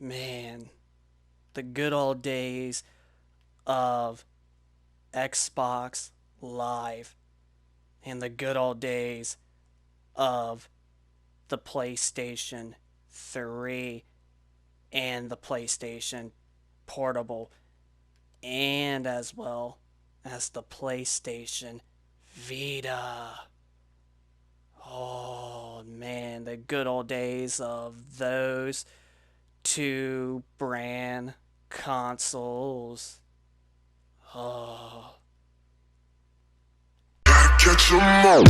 Man, the good old days of Xbox Live and the good old days of the PlayStation 3 and the PlayStation Portable, and as well as the PlayStation Vita. Oh man, the good old days of those two brand consoles. Oh. Catch 'em all.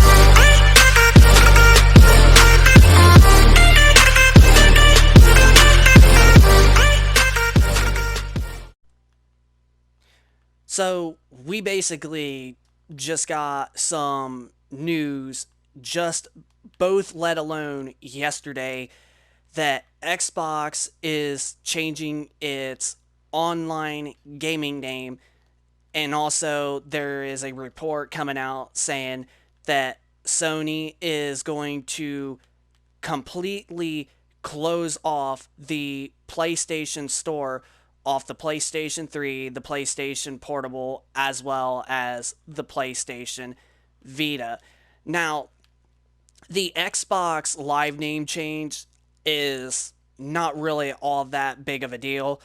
So, we basically just got some news, just both let alone yesterday, that Xbox is changing its online gaming name. And also, there is a report coming out saying that Sony is going to completely close off the PlayStation Store off the PlayStation 3, the PlayStation Portable, as well as the PlayStation Vita. Now, the Xbox Live name change is not really all that big of a deal,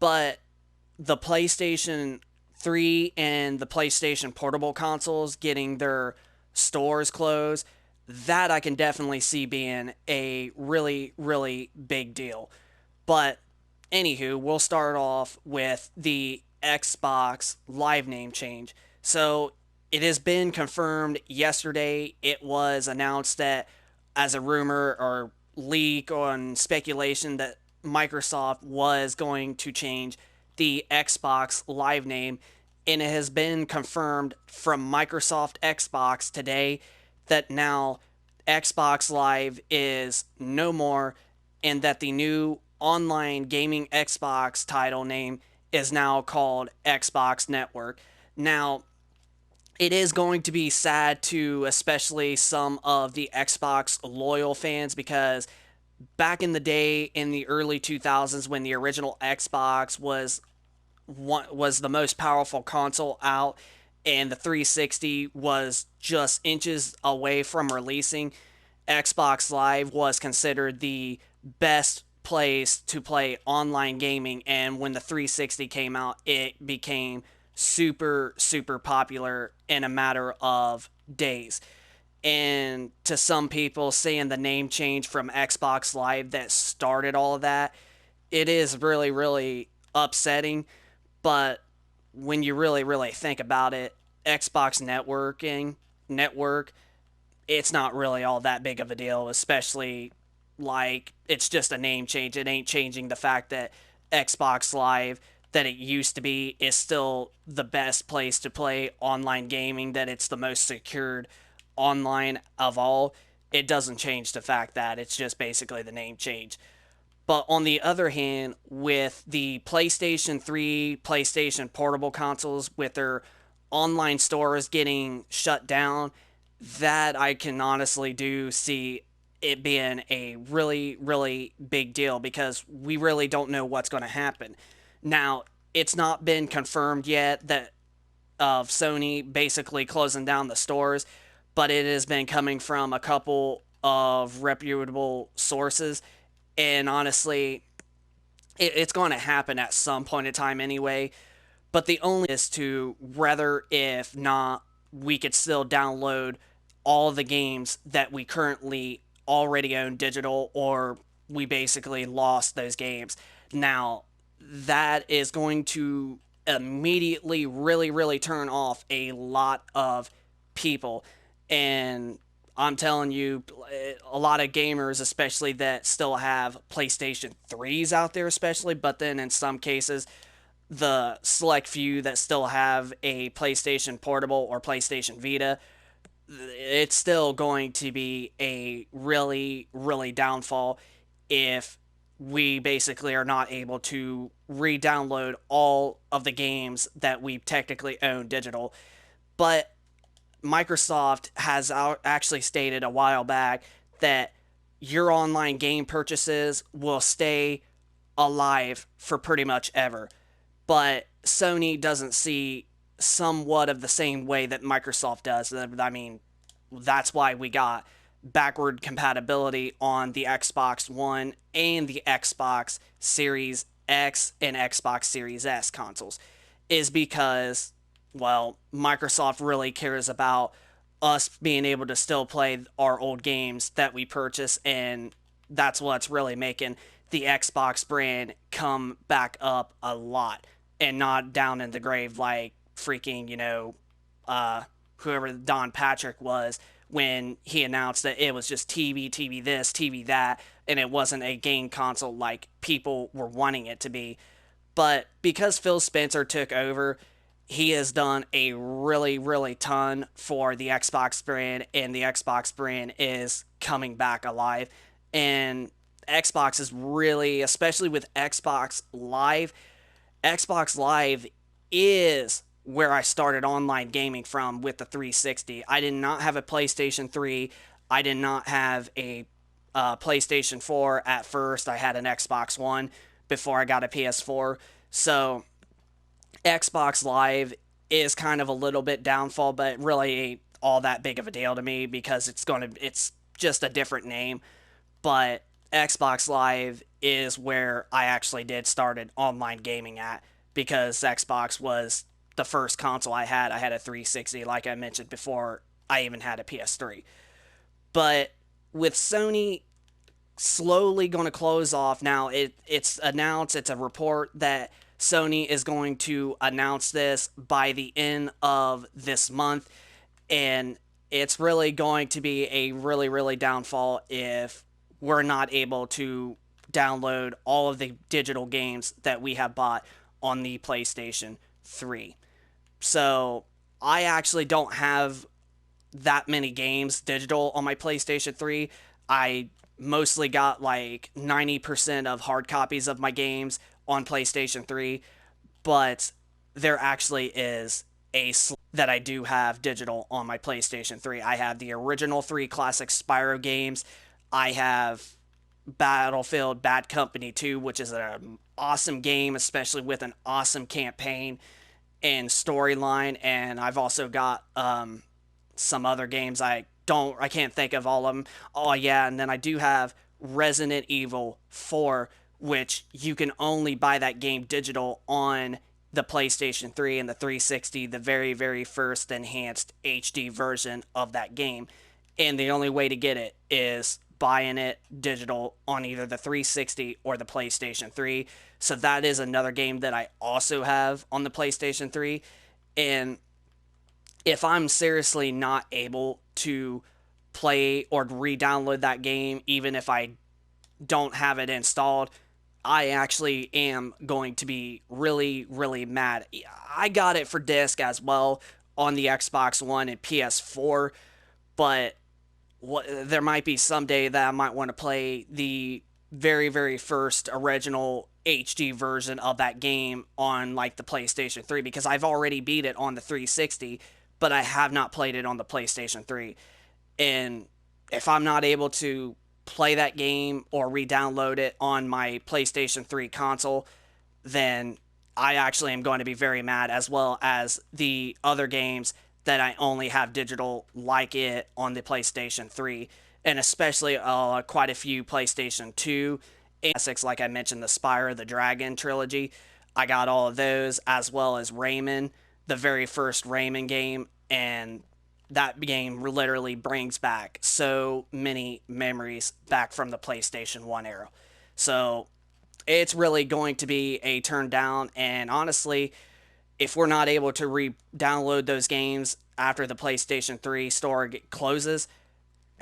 but the PlayStation 3 and the PlayStation Portable consoles getting their stores closed, that I can definitely see being a really, really big deal. But anywho, we'll start off with the Xbox Live name change. So it has been confirmed yesterday. It was announced that as a rumor or leak on speculation that Microsoft was going to change the Xbox Live name, and it has been confirmed from Microsoft Xbox today that now Xbox Live is no more, and that the new online gaming Xbox title name is now called Xbox Network. Now, it is going to be sad to especially some of the Xbox loyal fans, because back in the day in the early 2000s when the original Xbox was the most powerful console out, and the 360 was just inches away from releasing, Xbox Live was considered the best place to play online gaming, and when the 360 came out, it became super super popular in a matter of days. And to some people, seeing the name change from Xbox Live that started all of that, it is really really upsetting. But when you really really think about it, Xbox network, it's not really all that big of a deal, especially like it's just a name change. It ain't changing the fact that Xbox Live, that it used to be, is still the best place to play online gaming, that it's the most secured online of all. It doesn't change the fact that it's just basically the name change. But on the other hand, with the PlayStation 3, PlayStation Portable consoles, with their online stores getting shut down, that I can honestly do see it being a really, really big deal, because we really don't know what's going to happen. Now, it's not been confirmed yet that of Sony basically closing down the stores, but it has been coming from a couple of reputable sources. And honestly, it's going to happen at some point in time anyway. But the only is to whether if not we could still download all the games that we currently already own digital, or we basically lost those games. Now, that is going to immediately really, really turn off a lot of people. And I'm telling you, a lot of gamers, especially that still have PlayStation 3s out there, especially, but then in some cases, the select few that still have a PlayStation Portable or PlayStation Vita, it's still going to be a really, really downfall if we basically are not able to re download all of the games that we technically own digital. But Microsoft has actually stated a while back that your online game purchases will stay alive for pretty much ever. But Sony doesn't see somewhat of the same way that Microsoft does. I mean, that's why we got backward compatibility on the Xbox One and the Xbox Series X and Xbox Series S consoles, is because, well, Microsoft really cares about us being able to still play our old games that we purchase, and that's what's really making the Xbox brand come back up a lot and not down in the grave like freaking, whoever Don Patrick was when he announced that it was just TV this, TV that, and it wasn't a game console like people were wanting it to be. But because Phil Spencer took over, he has done a really, really ton for the Xbox brand, and the Xbox brand is coming back alive. And Xbox is really, especially with Xbox Live is where I started online gaming from with the 360. I did not have a PlayStation 3. I did not have a PlayStation 4 at first. I had an Xbox One before I got a PS4. So Xbox Live is kind of a little bit downfall, but really ain't all that big of a deal to me because it's just a different name. But Xbox Live is where I actually did started online gaming at, because Xbox was the first console I had. I had a 360, like I mentioned before. I even had a PS3. But with Sony slowly going to close off now, it's announced, it's a report that Sony is going to announce this by the end of this month, and it's really going to be a really, really downfall if we're not able to download all of the digital games that we have bought on the PlayStation 3. So I actually don't have that many games digital on my PlayStation 3. I mostly got like 90% of hard copies of my games on PlayStation 3, but there actually is a that I do have digital on my PlayStation 3. I have the original 3 classic Spyro games. I have Battlefield Bad Company 2, which is an awesome game, especially with an awesome campaign and storyline. And I've also got some other games I can't think of all of them. Oh yeah, and then I do have Resident Evil 4, which you can only buy that game digital on the PlayStation 3 and the 360, the very, very first enhanced HD version of that game. And the only way to get it is buying it digital on either the 360 or the PlayStation 3. So that is another game that I also have on the PlayStation 3. And if I'm seriously not able to play or re-download that game, even if I don't have it installed, I actually am going to be really, really mad. I got it for disc as well on the Xbox One and PS4, but there might be someday that I might want to play the very, very first original HD version of that game on like the PlayStation 3, because I've already beat it on the 360, but I have not played it on the PlayStation 3. And if I'm not able to play that game or re-download it on my PlayStation 3 console, then I actually am going to be very mad, as well as the other games that I only have digital like it on the PlayStation 3, and especially quite a few PlayStation 2 classics, like I mentioned, the Spyro the Dragon trilogy. I got all of those, as well as Rayman, the very first Rayman game, and that game literally brings back so many memories back from the PlayStation 1 era. So it's really going to be a turn down, and honestly, if we're not able to re-download those games after the PlayStation 3 store closes,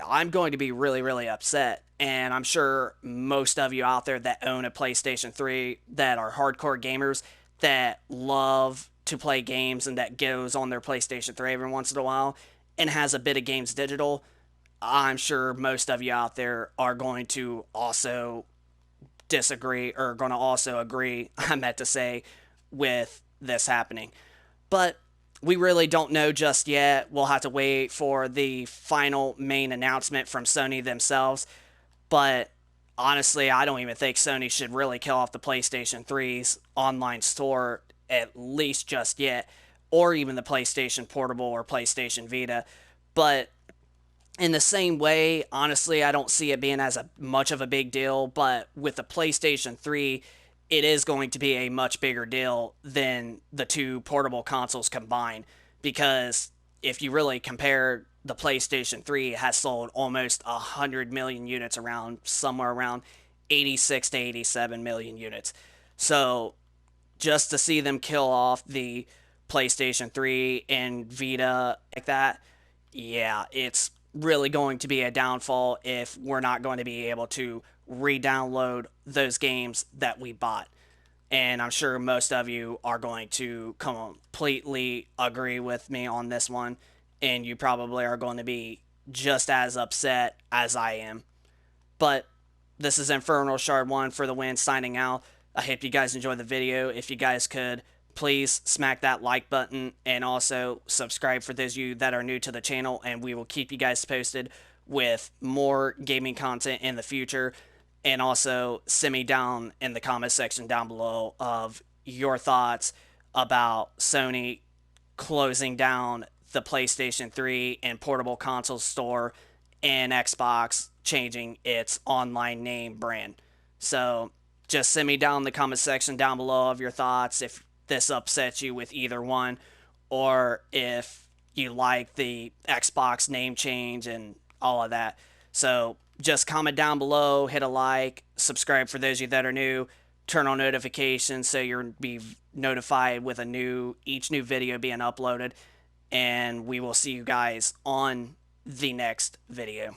I'm going to be really, really upset. And I'm sure most of you out there that own a PlayStation 3 that are hardcore gamers that love to play games and that goes on their PlayStation 3 every once in a while and has a bit of games digital, I'm sure most of you out there are going to also disagree, or going to also agree, I meant to say, with this happening. But we really don't know just yet. We'll have to wait for the final main announcement from Sony themselves. But honestly, I don't even think Sony should really kill off the PlayStation 3's online store, at least just yet, or even the PlayStation Portable or PlayStation Vita. But in the same way, honestly, I don't see it being as much of a big deal. But with the PlayStation 3, it is going to be a much bigger deal than the two portable consoles combined. Because if you really compare, the PlayStation 3 has sold almost 100 million units, around somewhere around 86 to 87 million units. So just to see them kill off the PlayStation 3 and Vita like that, yeah, it's really going to be a downfall if we're not going to be able to re download those games that we bought. And I'm sure most of you are going to completely agree with me on this one. And you probably are going to be just as upset as I am. But this is Infernal Shard 1 for the win, signing out. I hope you guys enjoyed the video. If you guys could, please smack that like button and also subscribe for those of you that are new to the channel, and we will keep you guys posted with more gaming content in the future. And also send me down in the comment section down below of your thoughts about Sony closing down the PlayStation 3 and portable console store, and Xbox changing its online name brand. So just send me down in the comment section down below of your thoughts if this upsets you with either one, or if you like the Xbox name change and all of that. So just comment down below, hit a like, subscribe for those of you that are new, turn on notifications so you'll be notified with each new video being uploaded, and we will see you guys on the next video.